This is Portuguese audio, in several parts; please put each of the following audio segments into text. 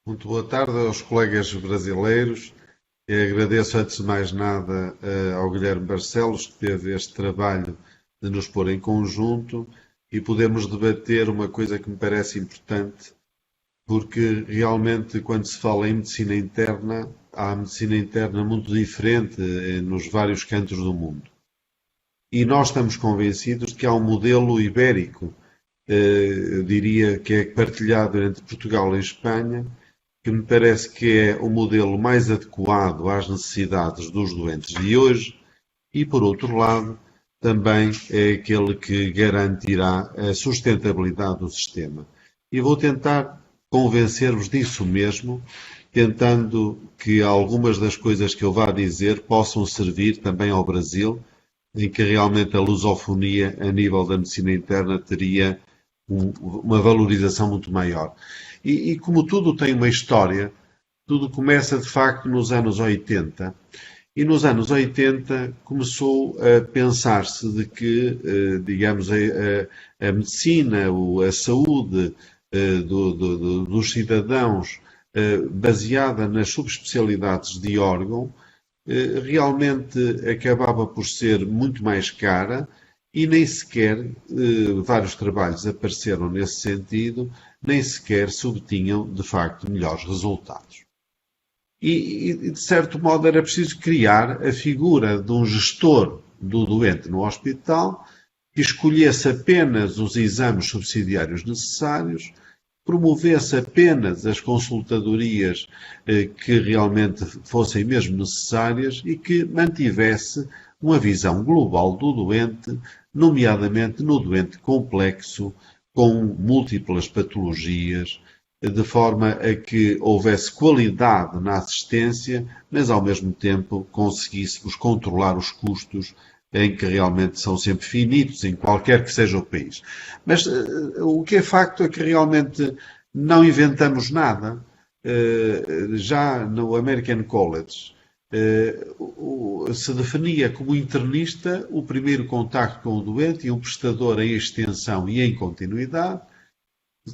Muito boa tarde aos colegas brasileiros. E agradeço, antes de mais nada, ao Guilherme Barcelos, que teve este trabalho de nos pôr em conjunto e podermos debater uma coisa que me parece importante, porque realmente, quando se fala em medicina interna, há medicina interna muito diferente nos vários cantos do mundo. E nós estamos convencidos de que há um modelo ibérico, eu diria que é partilhado entre Portugal e Espanha, que me parece que é o modelo mais adequado às necessidades dos doentes de hoje e, por outro lado, também é aquele que garantirá a sustentabilidade do sistema. E vou tentar convencer-vos disso mesmo, tentando que algumas das coisas que eu vá dizer possam servir também ao Brasil, em que realmente a lusofonia a nível da medicina interna teria uma valorização muito maior. E como tudo tem uma história, tudo começa de facto nos anos 80. E nos anos 80 começou a pensar-se de que, digamos, a medicina, a saúde dos cidadãos, baseada nas subespecialidades de órgão, realmente acabava por ser muito mais cara e nem sequer, vários trabalhos apareceram nesse sentido, nem sequer se obtinham, de facto, melhores resultados. De certo modo, era preciso criar a figura de um gestor do doente no hospital que escolhesse apenas os exames subsidiários necessários, promovesse apenas as consultadorias que realmente fossem mesmo necessárias e que mantivesse uma visão global do doente, nomeadamente no doente complexo, com múltiplas patologias, de forma a que houvesse qualidade na assistência, mas ao mesmo tempo conseguíssemos controlar os custos em que realmente são sempre finitos, em qualquer que seja o país. Mas o que é facto é que realmente não inventamos nada. Já no American College se definia como internista o primeiro contacto com o doente e um prestador em extensão e em continuidade.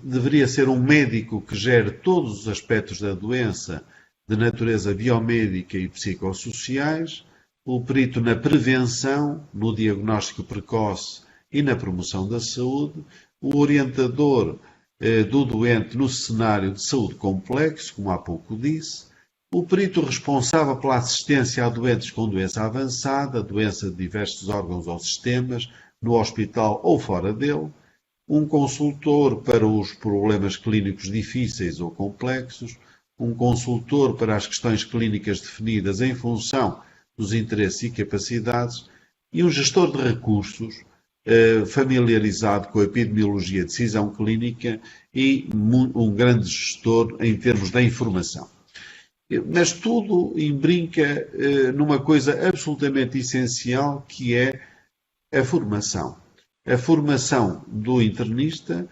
Deveria ser um médico que gere todos os aspectos da doença de natureza biomédica e psicossociais, o perito na prevenção, no diagnóstico precoce e na promoção da saúde, o orientador do doente no cenário de saúde complexo, como há pouco disse, o perito responsável pela assistência a doentes com doença avançada, doença de diversos órgãos ou sistemas, no hospital ou fora dele, um consultor para os problemas clínicos difíceis ou complexos, um consultor para as questões clínicas definidas em função dos interesses e capacidades e um gestor de recursos familiarizado com a epidemiologia, decisão clínica e um grande gestor em termos da informação. Mas tudo imbrinca numa coisa absolutamente essencial que é a formação. A formação do internista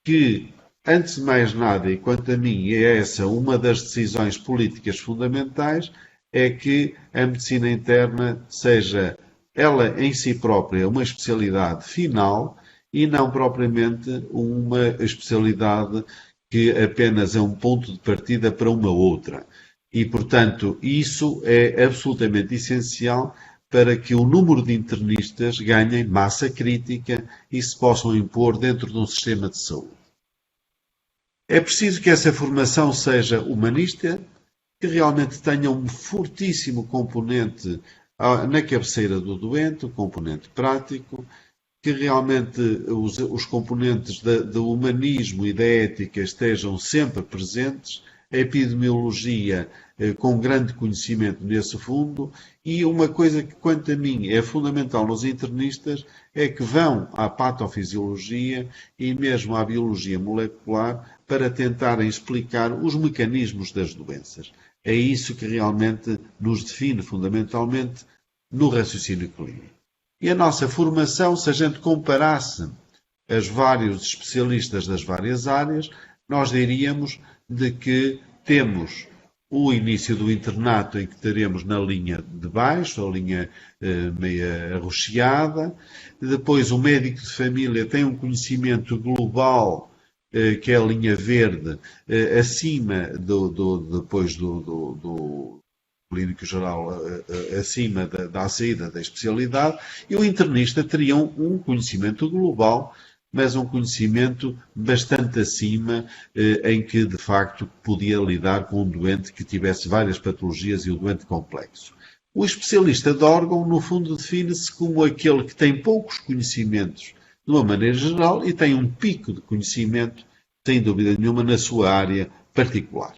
que, antes de mais nada, e quanto a mim é essa uma das decisões políticas fundamentais, é que a medicina interna seja ela em si própria uma especialidade final e não propriamente uma especialidade que apenas é um ponto de partida para uma outra. E, portanto, isso é absolutamente essencial para que o número de internistas ganhe massa crítica e se possam impor dentro de um sistema de saúde. É preciso que essa formação seja humanista, que realmente tenha um fortíssimo componente na cabeceira do doente, o componente prático, que realmente os componentes do humanismo e da ética estejam sempre presentes, a epidemiologia com grande conhecimento nesse fundo e uma coisa que, quanto a mim, é fundamental nos internistas é que vão à patofisiologia e mesmo à biologia molecular para tentarem explicar os mecanismos das doenças. É isso que realmente nos define fundamentalmente no raciocínio clínico. E a nossa formação, se a gente comparasse os vários especialistas das várias áreas, nós diríamos de que temos o início do internato em que teremos na linha de baixo, a linha meia arroxeada, depois o médico de família tem um conhecimento global que é a linha verde, acima depois do clínico geral, acima da saída da especialidade, e o internista teria um conhecimento global, mas um conhecimento bastante acima, em que de facto podia lidar com um doente que tivesse várias patologias e um doente complexo. O especialista de órgão, no fundo, define-se como aquele que tem poucos conhecimentos de uma maneira geral e tem um pico de conhecimento, sem dúvida nenhuma, na sua área particular.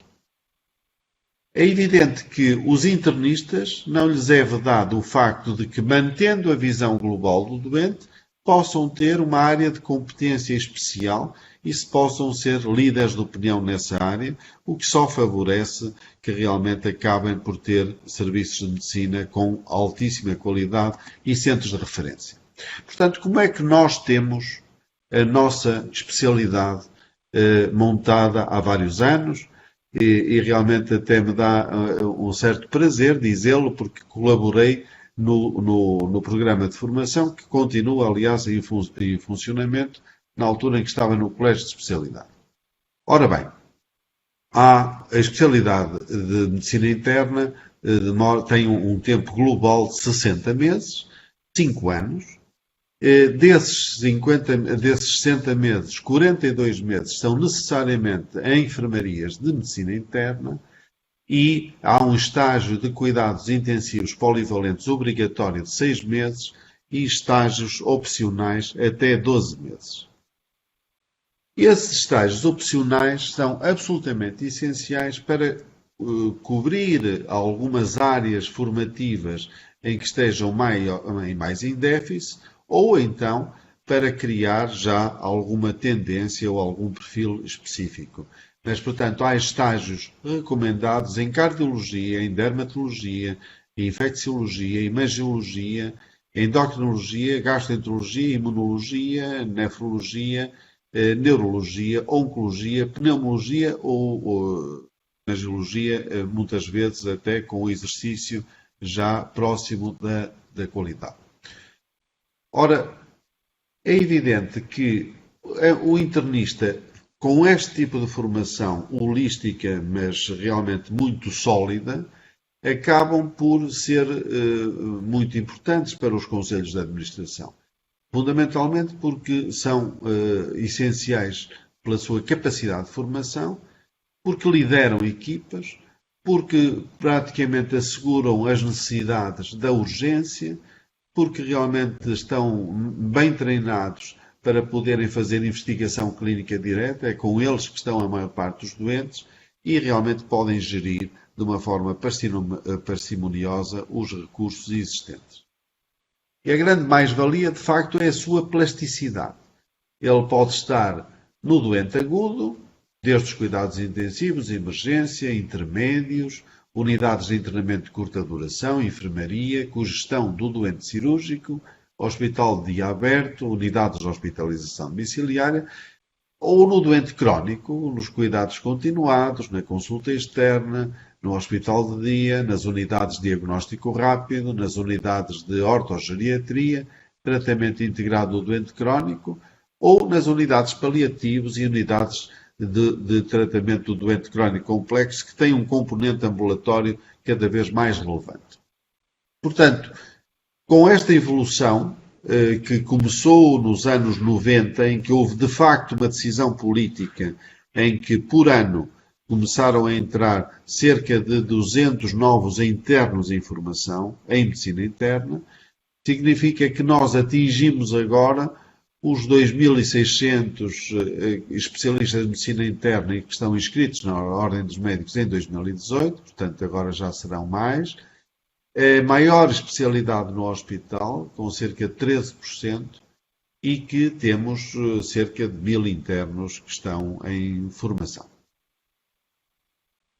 É evidente que os internistas não lhes é vedado o facto de que, mantendo a visão global do doente, possam ter uma área de competência especial e se possam ser líderes de opinião nessa área, o que só favorece que realmente acabem por ter serviços de medicina com altíssima qualidade e centros de referência. Portanto, como é que nós temos a nossa especialidade montada há vários anos? E realmente até me dá um certo prazer dizê-lo, porque colaborei no programa de formação, que continua, aliás, em funcionamento, na altura em que estava no Colégio de Especialidade. Ora bem, a especialidade de Medicina Interna tem um tempo global de 60 meses, 5 anos. Desses 60 meses, 42 meses são necessariamente em enfermarias de medicina interna e há um estágio de cuidados intensivos polivalentes obrigatório de 6 meses e estágios opcionais até 12 meses. Esses estágios opcionais são absolutamente essenciais para cobrir algumas áreas formativas em que estejam mais em déficit, ou então para criar já alguma tendência ou algum perfil específico. Mas, portanto, há estágios recomendados em cardiologia, em dermatologia, em infecciologia, imagiologia, endocrinologia, gastroenterologia, imunologia, nefrologia, neurologia, oncologia, pneumologia ou imagiologia, muitas vezes até com o exercício já próximo da qualidade. Ora, é evidente que o internista, com este tipo de formação holística, mas realmente muito sólida, acabam por ser muito importantes para os conselhos de administração. Fundamentalmente porque são essenciais pela sua capacidade de formação, porque lideram equipas, porque praticamente asseguram as necessidades da urgência, porque realmente estão bem treinados para poderem fazer investigação clínica direta, é com eles que estão a maior parte dos doentes, e realmente podem gerir de uma forma parcimoniosa os recursos existentes. E a grande mais-valia, de facto, é a sua plasticidade. Ele pode estar no doente agudo, desde os cuidados intensivos, emergência, intermédios, unidades de internamento de curta duração, enfermaria, cogestão do doente cirúrgico, hospital de dia aberto, unidades de hospitalização domiciliária, ou no doente crónico, nos cuidados continuados, na consulta externa, no hospital de dia, nas unidades de diagnóstico rápido, nas unidades de ortogeriatria, tratamento integrado do doente crónico, ou nas unidades paliativos e unidades de tratamento do doente crónico complexo, que tem um componente ambulatório cada vez mais relevante. Portanto, com esta evolução, que começou nos anos 90, em que houve de facto uma decisão política, em que por ano começaram a entrar cerca de 200 novos internos em formação, em medicina interna, significa que nós atingimos agora os 2.600 especialistas de medicina interna que estão inscritos na Ordem dos Médicos em 2018, portanto agora já serão mais. A maior especialidade no hospital, com cerca de 13%, e que temos cerca de 1.000 internos que estão em formação.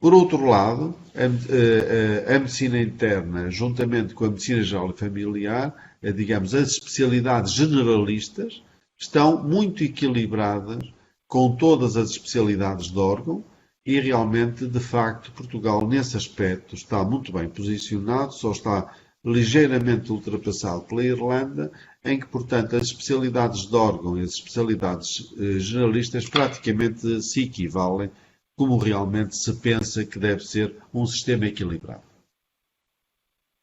Por outro lado, a medicina interna, juntamente com a medicina geral e familiar, digamos, as especialidades generalistas, estão muito equilibradas com todas as especialidades de órgão e realmente, de facto, Portugal, nesse aspecto, está muito bem posicionado, só está ligeiramente ultrapassado pela Irlanda, em que, portanto, as especialidades de órgão e as especialidades generalistas praticamente se equivalem, como realmente se pensa que deve ser um sistema equilibrado.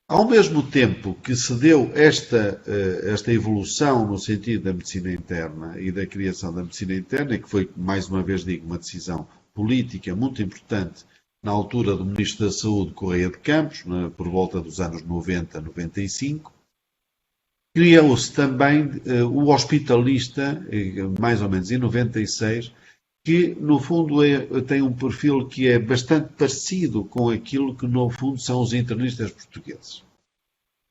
Ao mesmo tempo que se deu esta evolução no sentido da medicina interna e da criação da medicina interna, que foi, mais uma vez digo, uma decisão política muito importante na altura do Ministro da Saúde, Correia de Campos, por volta dos anos 90, 95, criou-se também o hospitalista, mais ou menos em 96, que no fundo tem um perfil que é bastante parecido com aquilo que no fundo são os internistas portugueses.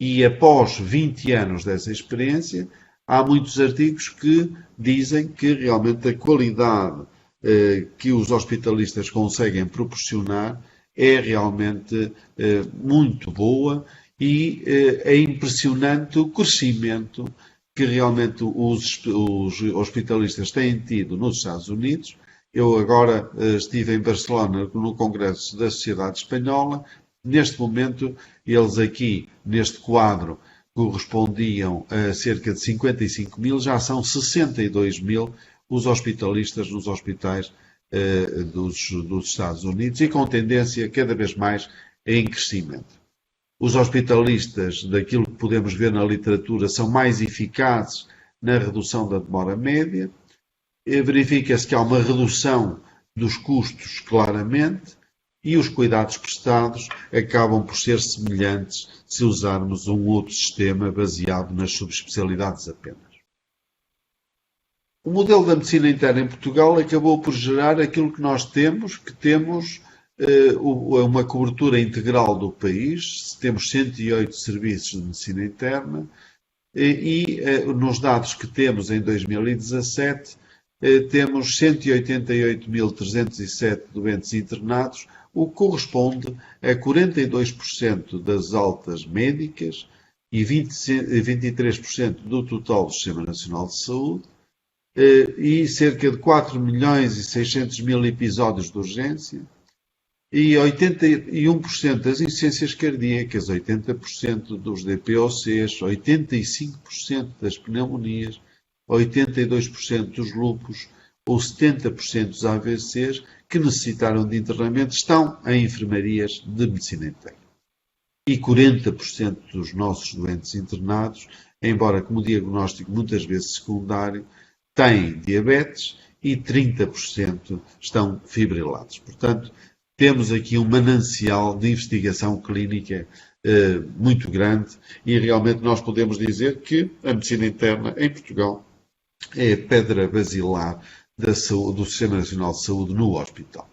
E após 20 anos dessa experiência, há muitos artigos que dizem que realmente a qualidade que os hospitalistas conseguem proporcionar é realmente muito boa e é impressionante o crescimento que realmente os hospitalistas têm tido nos Estados Unidos. Eu agora estive em Barcelona no Congresso da Sociedade Espanhola. Neste momento, eles aqui, neste quadro, correspondiam a cerca de 55 mil, já são 62 mil os hospitalistas nos hospitais dos Estados Unidos e com tendência cada vez mais em crescimento. Os hospitalistas, daquilo que podemos ver na literatura, são mais eficazes na redução da demora média. Verifica-se que há uma redução dos custos, claramente, e os cuidados prestados acabam por ser semelhantes se usarmos um outro sistema baseado nas subespecialidades apenas. O modelo da medicina interna em Portugal acabou por gerar aquilo que nós temos, uma cobertura integral do país, temos 108 serviços de medicina interna e nos dados que temos em 2017 temos 188.307 doentes internados, o que corresponde a 42% das altas médicas e 23% do total do Sistema Nacional de Saúde, e cerca de 4.600.000 episódios de urgência e 81% das insuficiências cardíacas, 80% dos DPOCs, 85% das pneumonias, 82% dos lúpus ou 70% dos AVCs que necessitaram de internamento estão em enfermarias de medicina interna. E 40% dos nossos doentes internados, embora como diagnóstico muitas vezes secundário, têm diabetes e 30% estão fibrilados. Portanto, temos aqui um manancial de investigação clínica muito grande e realmente nós podemos dizer que a medicina interna em Portugal é a pedra basilar do Sistema Nacional de Saúde no hospital.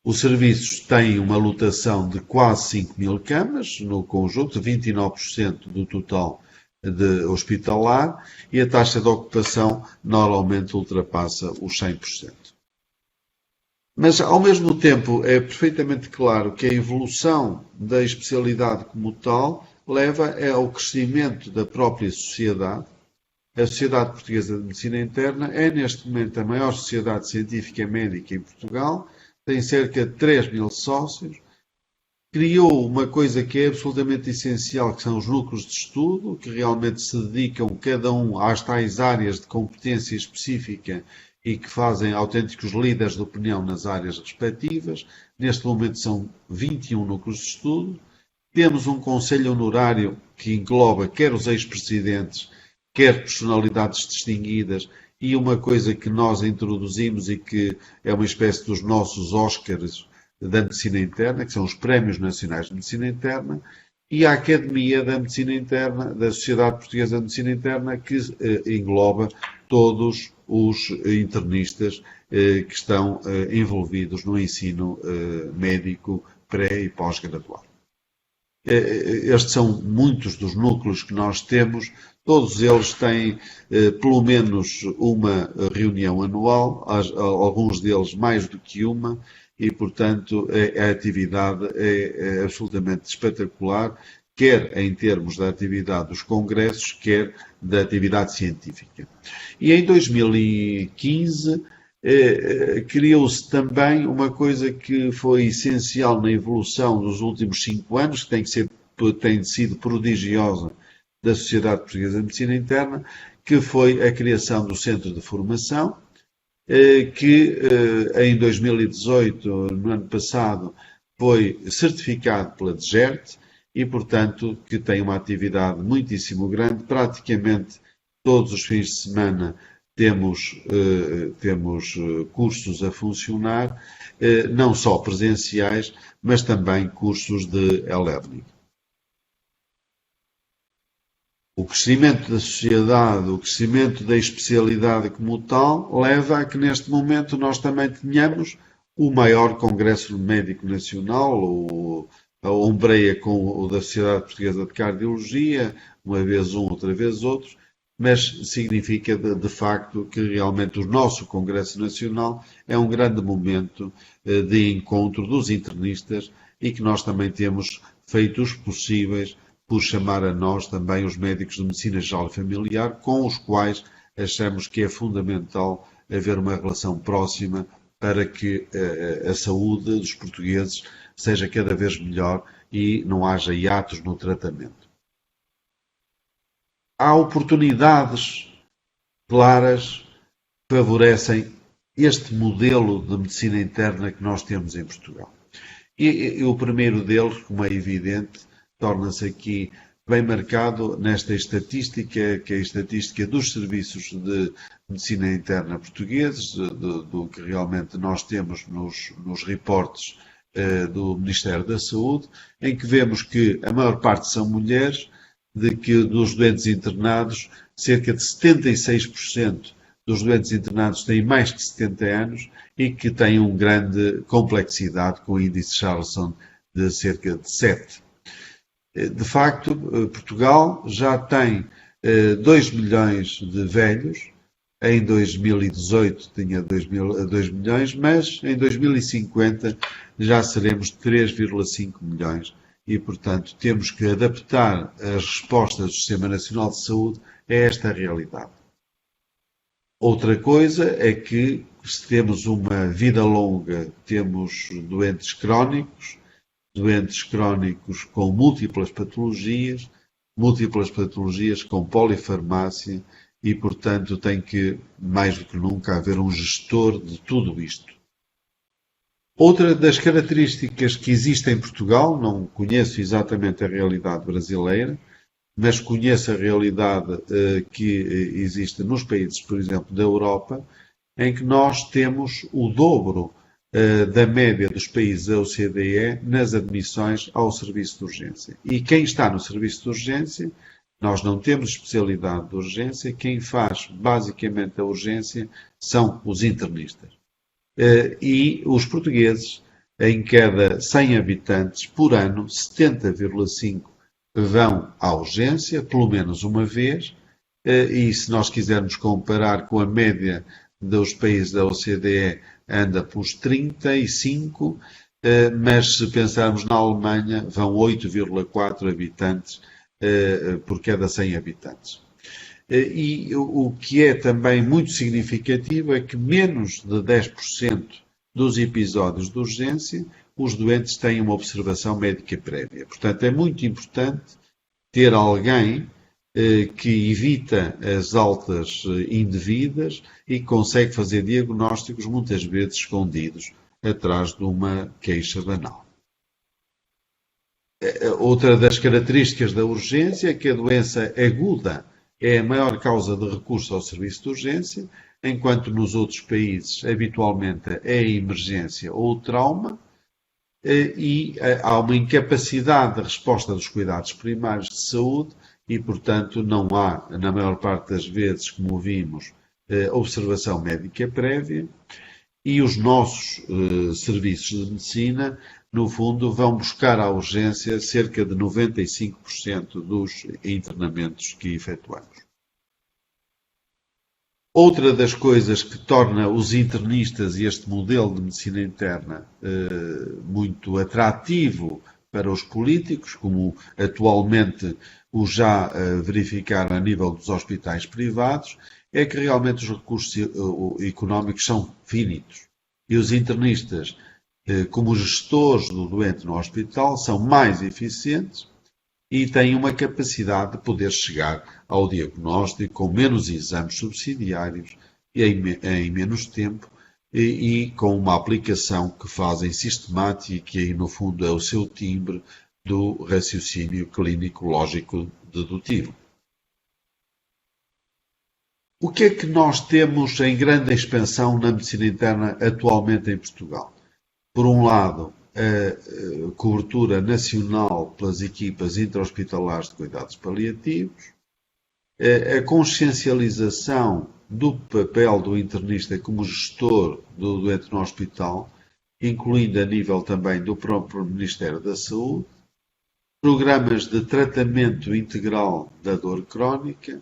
Os serviços têm uma lotação de quase 5.000 camas, no conjunto, 29% do total de hospitalar, e a taxa de ocupação normalmente ultrapassa os 100%. Mas, ao mesmo tempo, é perfeitamente claro que a evolução da especialidade como tal leva ao crescimento da própria sociedade. A Sociedade Portuguesa de Medicina Interna é, neste momento, a maior sociedade científica médica em Portugal, tem cerca de 3.000 sócios, criou uma coisa que é absolutamente essencial, que são os núcleos de estudo, que realmente se dedicam cada um às tais áreas de competência específica e que fazem autênticos líderes de opinião nas áreas respectivas. Neste momento são 21 núcleos de estudo. Temos um conselho honorário que engloba quer os ex-presidentes, quer personalidades distinguidas, e uma coisa que nós introduzimos e que é uma espécie dos nossos Oscars da medicina interna, que são os Prémios Nacionais de Medicina Interna, e a Academia da Medicina Interna, da Sociedade Portuguesa de Medicina Interna, que engloba todos os internistas que estão envolvidos no ensino médico pré- e pós-graduado. Estes são muitos dos núcleos que nós temos, todos eles têm pelo menos uma reunião anual, alguns deles mais do que uma, e portanto a atividade é absolutamente espetacular, quer em termos da atividade dos congressos, quer da atividade científica. E em 2015 criou-se também uma coisa que foi essencial na evolução dos últimos 5 anos, que tem que ser tem sido prodigiosa da Sociedade Portuguesa de Medicina Interna, que foi a criação do Centro de Formação, que em 2018, no ano passado, foi certificado pela DGERT e, portanto, que tem uma atividade muitíssimo grande. Praticamente todos os fins de semana temos cursos a funcionar, não só presenciais, mas também cursos de e-learning. O crescimento da sociedade, o crescimento da especialidade como tal, leva a que neste momento nós também tenhamos o maior Congresso Médico Nacional, a ombreia com o da Sociedade Portuguesa de Cardiologia, uma vez um, outra vez outro, mas significa de facto que realmente o nosso Congresso Nacional é um grande momento de encontro dos internistas e que nós também temos feito os possíveis por chamar a nós também os médicos de medicina geral e familiar, com os quais achamos que é fundamental haver uma relação próxima para que a saúde dos portugueses seja cada vez melhor e não haja hiatos no tratamento. Há oportunidades claras que favorecem este modelo de medicina interna que nós temos em Portugal. E o primeiro deles, como é evidente, torna-se aqui bem marcado nesta estatística, que é a estatística dos serviços de medicina interna portugueses, do que realmente nós temos nos reportes do Ministério da Saúde, em que vemos que a maior parte são mulheres, de que dos doentes internados, cerca de 76% dos doentes internados têm mais de 70 anos e que têm uma grande complexidade, com o índice Charlson de cerca de 7. De facto, Portugal já tem 2 milhões de velhos. Em 2018 tinha 2 milhões, mas em 2050 já seremos 3,5 milhões. E, portanto, temos que adaptar as respostas do Sistema Nacional de Saúde a esta realidade. Outra coisa é que, se temos uma vida longa, temos doentes crónicos com múltiplas patologias com polifarmácia e, portanto, tem que, mais do que nunca, haver um gestor de tudo isto. Outra das características que existe em Portugal, não conheço exatamente a realidade brasileira, mas conheço a realidade que existe nos países, por exemplo, da Europa, em que nós temos o dobro da média dos países da OCDE nas admissões ao serviço de urgência. E quem está no serviço de urgência, nós não temos especialidade de urgência, quem faz basicamente a urgência são os internistas. E os portugueses, em cada 100 habitantes por ano, 70,5 vão à urgência, pelo menos uma vez, e se nós quisermos comparar com a média dos países da OCDE, anda pelos 35, mas se pensarmos na Alemanha, vão 8,4 habitantes por cada 100 habitantes. E o que é também muito significativo é que menos de 10% dos episódios de urgência os doentes têm uma observação médica prévia. Portanto, é muito importante ter alguém que evita as altas indevidas e consegue fazer diagnósticos muitas vezes escondidos atrás de uma queixa banal. Outra das características da urgência é que a doença aguda é a maior causa de recurso ao serviço de urgência, enquanto nos outros países habitualmente é a emergência ou o trauma, e há uma incapacidade de resposta dos cuidados primários de saúde e, portanto, não há, na maior parte das vezes, como vimos, observação médica prévia, e os nossos serviços de medicina, no fundo, vão buscar à urgência cerca de 95% dos internamentos que efetuamos. Outra das coisas que torna os internistas e este modelo de medicina interna muito atrativo para os políticos, como atualmente o já verificaram a nível dos hospitais privados, é que realmente os recursos económicos são finitos. E os internistas, como gestores do doente no hospital, são mais eficientes e têm uma capacidade de poder chegar ao diagnóstico com menos exames subsidiários e em menos tempo e com uma aplicação que fazem sistemática e que aí no fundo é o seu timbre do raciocínio clínico lógico dedutivo. O que é que nós temos em grande expansão na medicina interna atualmente em Portugal? Por um lado, a cobertura nacional pelas equipas intra-hospitalares de cuidados paliativos, a consciencialização do papel do internista como gestor do doente no hospital, incluindo a nível também do próprio Ministério da Saúde, programas de tratamento integral da dor crónica,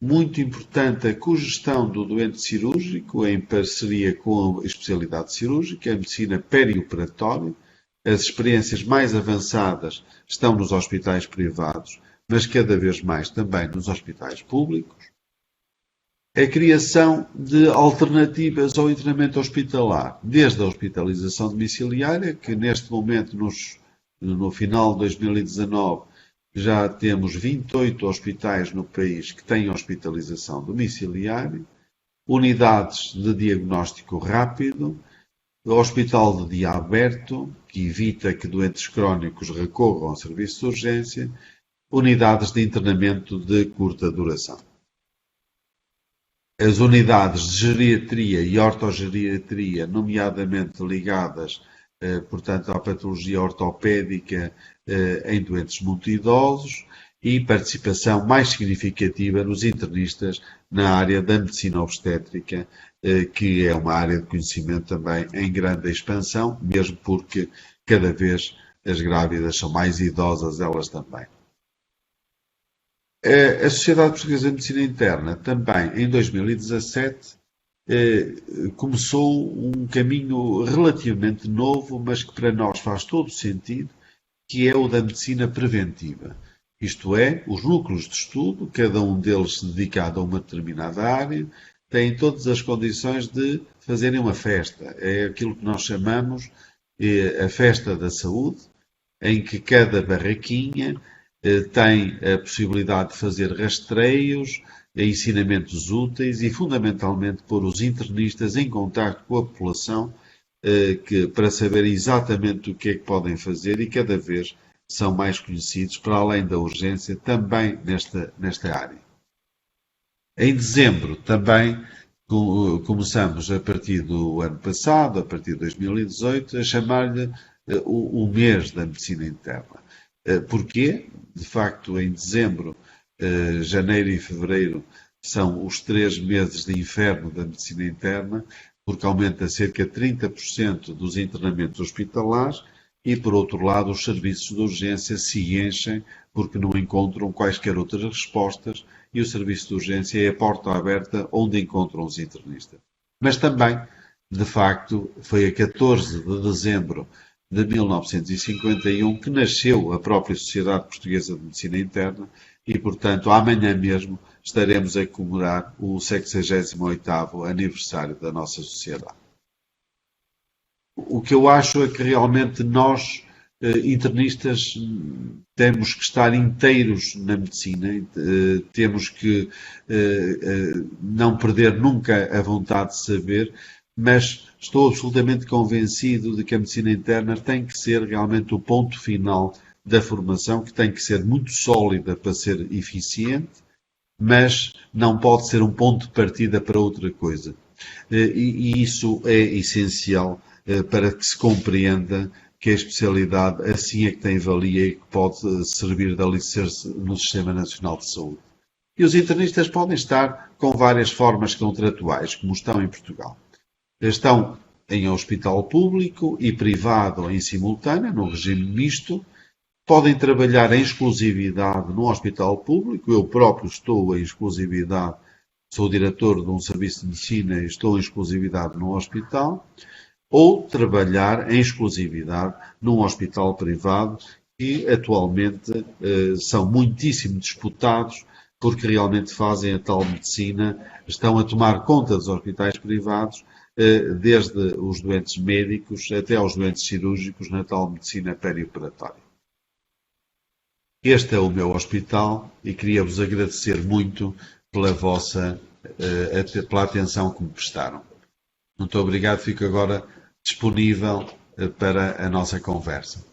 muito importante a cogestão do doente cirúrgico em parceria com a especialidade cirúrgica, a medicina perioperatória. As experiências mais avançadas estão nos hospitais privados, mas cada vez mais também nos hospitais públicos. A criação de alternativas ao internamento hospitalar, desde a hospitalização domiciliária, que neste momento, no final de 2019, já temos 28 hospitais no país que têm hospitalização domiciliária, unidades de diagnóstico rápido, hospital de dia aberto, que evita que doentes crónicos recorram ao serviço de urgência, unidades de internamento de curta duração. As unidades de geriatria e ortogeriatria, nomeadamente ligadas, portanto, à patologia ortopédica em doentes muito idosos e participação mais significativa nos internistas na área da medicina obstétrica, que é uma área de conhecimento também em grande expansão, mesmo porque cada vez as grávidas são mais idosas elas também. A Sociedade Portuguesa de Medicina Interna também, em 2017, começou um caminho relativamente novo, mas que para nós faz todo sentido, que é o da medicina preventiva. Isto é, os núcleos de estudo, cada um deles dedicado a uma determinada área, têm todas as condições de fazerem uma festa. É aquilo que nós chamamos a festa da saúde, em que cada barraquinha tem a possibilidade de fazer rastreios, ensinamentos úteis e, fundamentalmente, pôr os internistas em contacto com a população para saber exatamente o que é que podem fazer e cada vez são mais conhecidos, para além da urgência, também nesta área. Em dezembro, também, começamos a partir do ano passado, a partir de 2018, a chamar-lhe o mês da medicina interna. Porquê? De facto, em dezembro, janeiro e fevereiro são os 3 meses de inferno da medicina interna, porque aumenta cerca de 30% dos internamentos hospitalares e, por outro lado, os serviços de urgência se enchem porque não encontram quaisquer outras respostas e o serviço de urgência é a porta aberta onde encontram os internistas. Mas também, de facto, foi a 14 de dezembro de 1951 que nasceu a própria Sociedade Portuguesa de Medicina Interna e, portanto, amanhã mesmo estaremos a comemorar o 68º aniversário da nossa sociedade. O que eu acho é que realmente nós, internistas, temos que estar inteiros na medicina, temos que não perder nunca a vontade de saber, mas estou absolutamente convencido de que a medicina interna tem que ser realmente o ponto final da formação, que tem que ser muito sólida para ser eficiente, mas não pode ser um ponto de partida para outra coisa. E isso é essencial para que se compreenda que a especialidade assim é que tem valia e que pode servir de alicerce no Sistema Nacional de Saúde. E os internistas podem estar com várias formas contratuais, como estão em Portugal. Estão em hospital público e privado em simultâneo, no regime misto. Podem trabalhar em exclusividade no hospital público. Eu próprio estou em exclusividade, sou diretor de um serviço de medicina e estou em exclusividade no hospital. Ou trabalhar em exclusividade num hospital privado que atualmente são muitíssimo disputados porque realmente fazem a tal medicina, estão a tomar conta dos hospitais privados, desde os doentes médicos até aos doentes cirúrgicos na tal medicina perioperatória. Este é o meu hospital e queria-vos agradecer muito pela atenção que me prestaram. Muito obrigado, fico agora disponível para a nossa conversa.